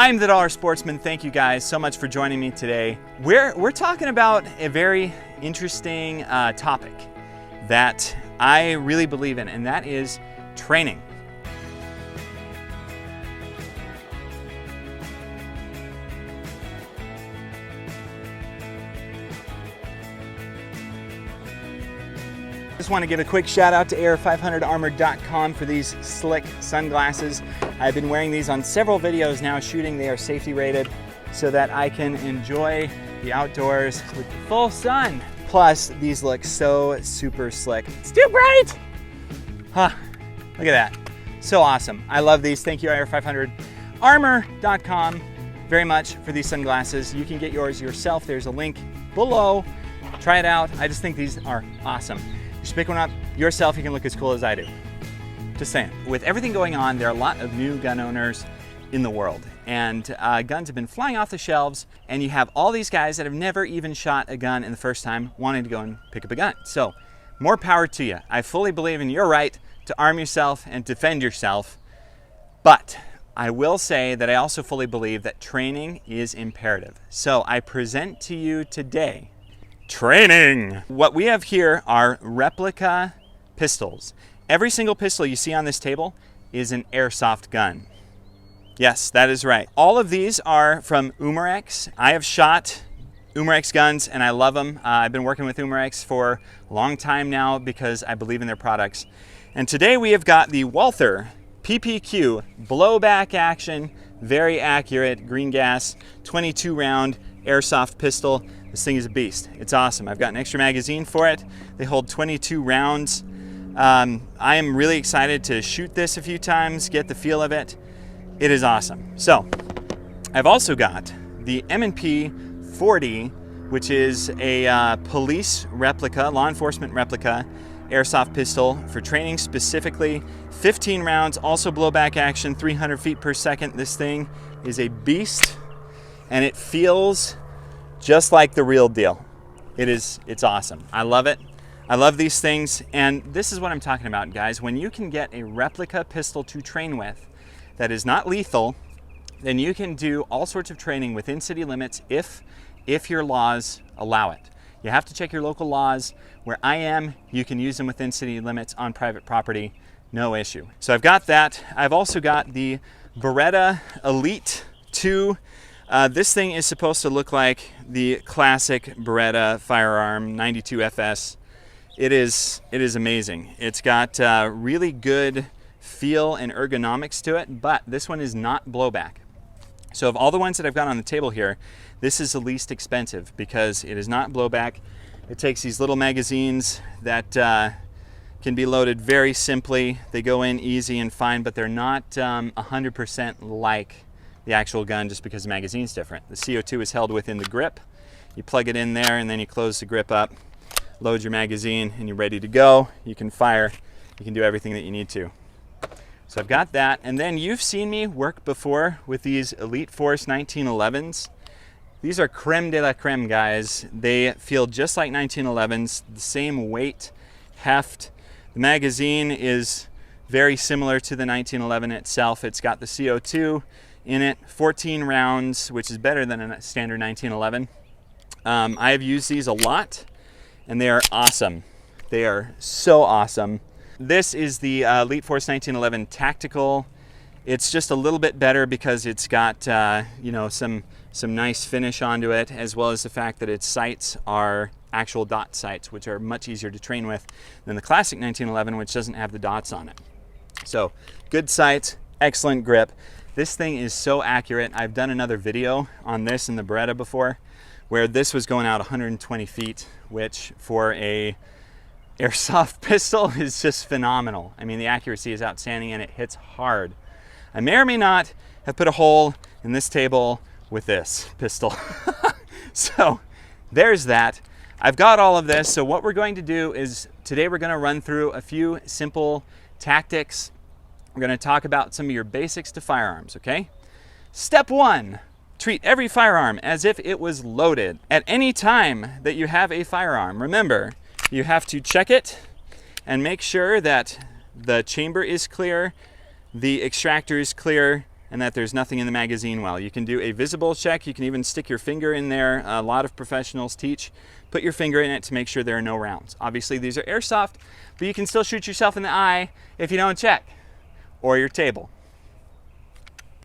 I'm the Dollar Sportsman. Thank you guys so much for joining me today. We're talking about a very interesting topic that I really believe in, and that is training. Just want to give a quick shout out to Air500armor.com for these slick sunglasses. I've been wearing these on several videos now shooting. They are safety rated so that I can enjoy the outdoors with the full sun. Plus, these look so super slick. It's too bright! Huh, look at that. So awesome. I love these. Thank you, Air500armor.com very much for these sunglasses. You can get yours yourself. There's a link below. Try it out. I just think these are awesome. You should pick one up yourself. You can look as cool as I do. Just saying. With everything going on, there are a lot of new gun owners in the world, and guns have been flying off the shelves, and you have all these guys that have never even shot a gun in the first time wanting to go and pick up a gun. So more power to you. I fully believe in your right to arm yourself and defend yourself, but I will say that I also fully believe that training is imperative. So I present to you today training. What we have here are replica pistols. Every single pistol you see on this table is an airsoft gun. Yes, that is right. All of these are from Umarex. I have shot Umarex guns and I love them. I've been working with Umarex for a long time now because I believe in their products. And today we have got the Walther Ppq Blowback action, very accurate green gas, 22 round airsoft pistol. This thing is a beast. It's awesome. I've got an extra magazine for it. They hold 22 rounds. I am really excited to shoot this a few times, get the feel of it. It is awesome. So I've also got the M&P40, which is a police replica, law enforcement replica airsoft pistol for training specifically. 15 rounds, also blowback action, 300 feet per second. This thing is a beast and it feels just like the real deal. It's awesome. I love it. I love these things, and this is what I'm talking about, guys. When you can get a replica pistol to train with that is not lethal, then you can do all sorts of training within city limits if your laws allow it. You have to check your local laws. Where I am, you can use them within city limits on private property, no issue. So I've got that. I've also got the Beretta Elite 2. This thing is supposed to look like the classic Beretta firearm 92 FS. It is amazing. It's got really good feel and ergonomics to it, but this one is not blowback. So of all the ones that I've got on the table here, this is the least expensive because it is not blowback. It takes these little magazines that can be loaded very simply. They go in easy and fine, but they're not 100% like the actual gun just because the magazine's different. The CO2 is held within the grip. You plug it in there and then you close the grip up, load your magazine, and you're ready to go. You can fire, you can do everything that you need to. So I've got that, and then you've seen me work before with these Elite Force 1911s. These are creme de la creme, guys. They feel just like 1911s, the same weight, heft. The magazine is very similar to the 1911 itself. It's got the CO2 in it, 14 rounds, which is better than a standard 1911. I have used these a lot, and they are awesome. They are so awesome. This is the Elite Force 1911 Tactical. It's just a little bit better because it's got you know, some nice finish onto it, as well as the fact that its sights are actual dot sights, which are much easier to train with than the classic 1911, which doesn't have the dots on it. So good sights, excellent grip. This thing is so accurate. I've done another video on this in the Beretta before, where this was going out 120 feet, which for a airsoft pistol is just phenomenal. I mean, the accuracy is outstanding and it hits hard. I may or may not have put a hole in this table with this pistol. So there's that. I've got all of this. So what we're going to do is today we're going to run through a few simple tactics. We're going to talk about some of your basics to firearms, okay? Step 1, treat every firearm as if it was loaded. At any time that you have a firearm, remember, you have to check it and make sure that the chamber is clear, the extractor is clear, and that there's nothing in the magazine well. You can do a visible check. You can even stick your finger in there. A lot of professionals teach. Put your finger in it to make sure there are no rounds. Obviously these are airsoft, but you can still shoot yourself in the eye if you don't check, or your table.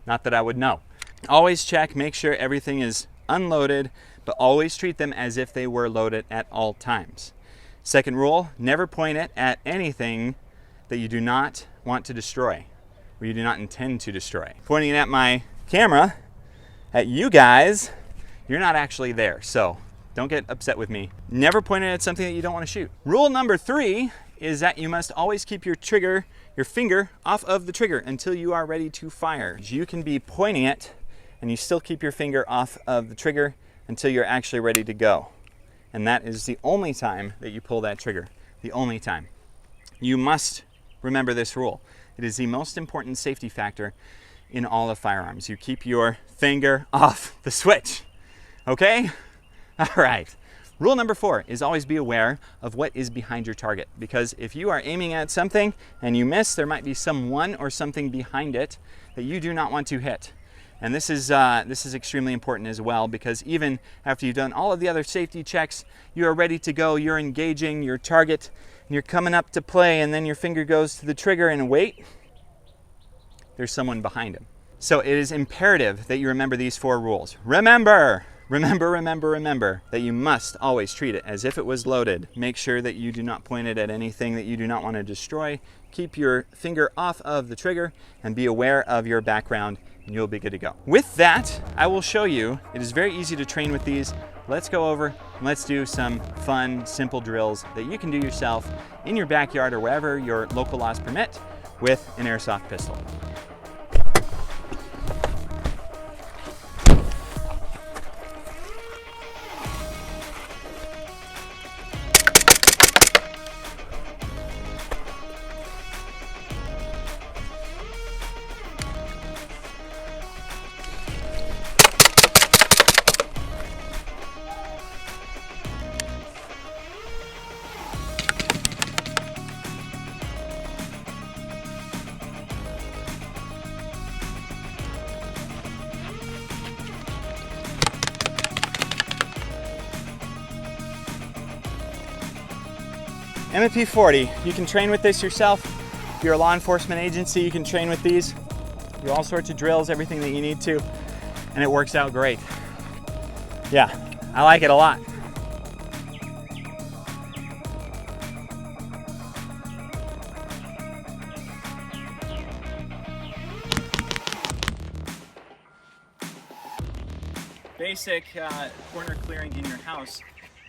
Not that I would know. Always check, make sure everything is unloaded, but always treat them as if they were loaded at all times. Second rule, never point it at anything that you do not want to destroy, or you do not intend to destroy. Pointing it at my camera, at you guys, you're not actually there, so don't get upset with me. Never point it at something that you don't want to shoot. Rule number 3 is that you must always keep your finger off of the trigger until you are ready to fire. You can be pointing it and you still keep your finger off of the trigger until you're actually ready to go. And that is the only time that you pull that trigger. The only time. You must remember this rule. It is the most important safety factor in all of firearms. You keep your finger off the switch. Okay? All right. Rule number 4 is always be aware of what is behind your target, because if you are aiming at something and you miss, there might be someone or something behind it that you do not want to hit. And this is extremely important as well, because even after you've done all of the other safety checks, you are ready to go, you're engaging your target, and you're coming up to play, and then your finger goes to the trigger and wait, there's someone behind him. So it is imperative that you remember these 4 rules. Remember that you must always treat it as if it was loaded. Make sure that you do not point it at anything that you do not want to destroy. Keep your finger off of the trigger and be aware of your background, and you'll be good to go. With that, I will show you. It is very easy to train with these. Let's go over and let's do some fun, simple drills that you can do yourself in your backyard or wherever your local laws permit with an airsoft pistol. M&P40, you can train with this yourself. If you're a law enforcement agency, you can train with these. Do all sorts of drills, everything that you need to, and it works out great. Yeah, I like it a lot. Basic corner clearing in your house.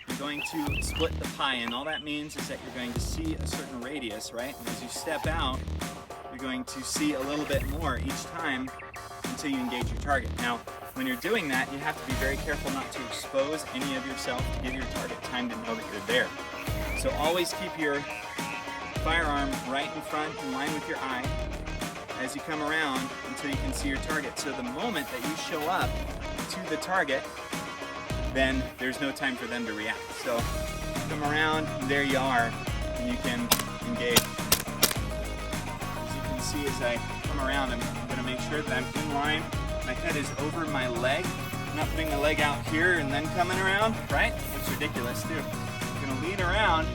You're going to split the pie, and all that means is that you're going to see a certain radius, right? And as you step out, you're going to see a little bit more each time until you engage your target. Now, when you're doing that, you have to be very careful not to expose any of yourself to give your target time to know that you're there. So always keep your firearm right in front, in line with your eye, as you come around until you can see your target. So the moment that you show up to the target, then there's no time for them to react. So come around, there you are, and you can engage. As you can see, as I come around, I'm going to make sure that I'm in line. My head is over my leg. I'm not putting my leg out here and then coming around, right? That's ridiculous too. I'm going to lean around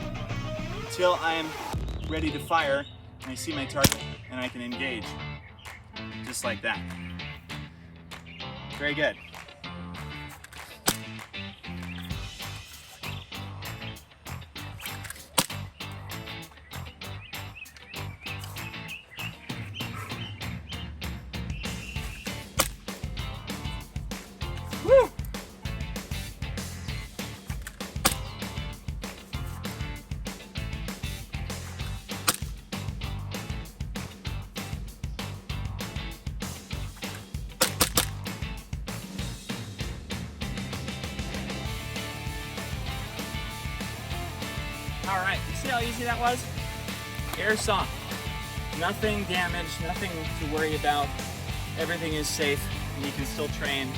until I'm ready to fire, and I see my target, and I can engage. Just like that. Very good. Woo! All right, you see how easy that was? Airsoft. Nothing damaged, nothing to worry about. Everything is safe, and you can still train.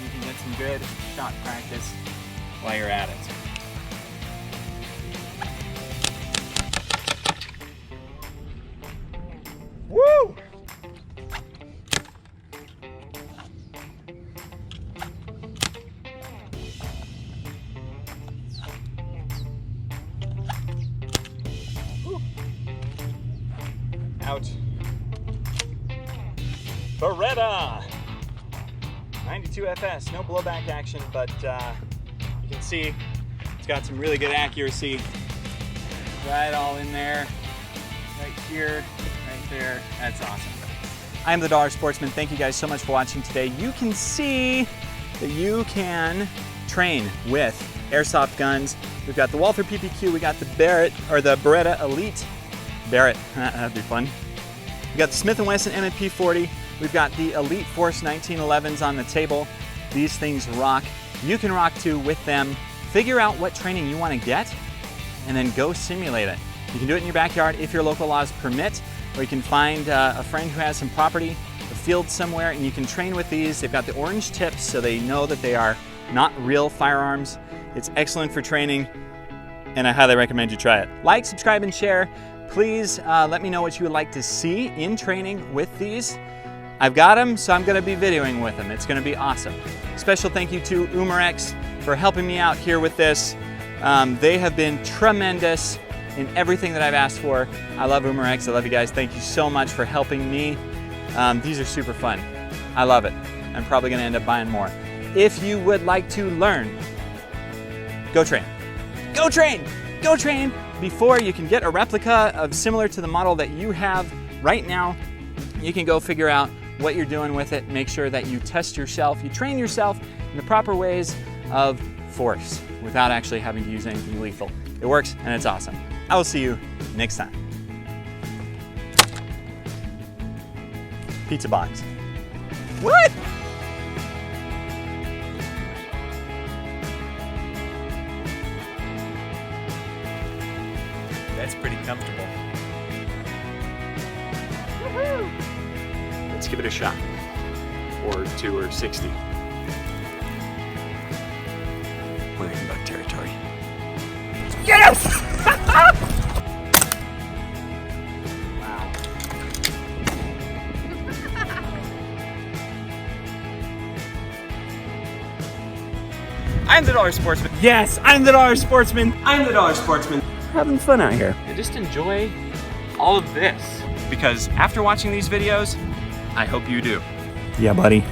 You can get some good shot practice while you're at it. Woo! Beretta 92 FS, no blowback action, but you can see it's got some really good accuracy. Right all in there, right here, right there. That's awesome. I'm the Dollar Sportsman. Thank you guys so much for watching today. You can see that you can train with airsoft guns. We've got the Walther Ppq, we got the Beretta Elite Barrett, that'd be fun. We got the Smith & Wesson M&P40. We've got the Elite Force 1911s on the table. These things rock. You can rock too with them. Figure out what training you want to get and then go simulate it. You can do it in your backyard if your local laws permit, or you can find a friend who has some property, a field somewhere, and you can train with these. They've got the orange tips so they know that they are not real firearms. It's excellent for training, and I highly recommend you try it. Like, subscribe, and share. Please let me know what you would like to see in training with these. I've got them, so I'm gonna be videoing with them. It's gonna be awesome. Special thank you to Umarex for helping me out here with this. They have been tremendous in everything that I've asked for. I love Umarex, I love you guys. Thank you so much for helping me. These are super fun. I love it. I'm probably gonna end up buying more. If you would like to learn, go train. Go train, go train. Before you can get a replica of similar to the model that you have right now, you can go figure out what you're doing with it. Make sure that you test yourself, you train yourself in the proper ways of force without actually having to use anything lethal. It works and it's awesome. I will see you next time. Pizza box. What? That's pretty comfortable. Woohoo! Let's give it a shot. Or 2 or 60. We're in bug territory. Yes! Wow. I'm the Dollar Sportsman. Yes, I'm the Dollar Sportsman. I'm the Dollar Sportsman. Having fun out here. And just enjoy all of this. Because after watching these videos, I hope you do. Yeah, buddy.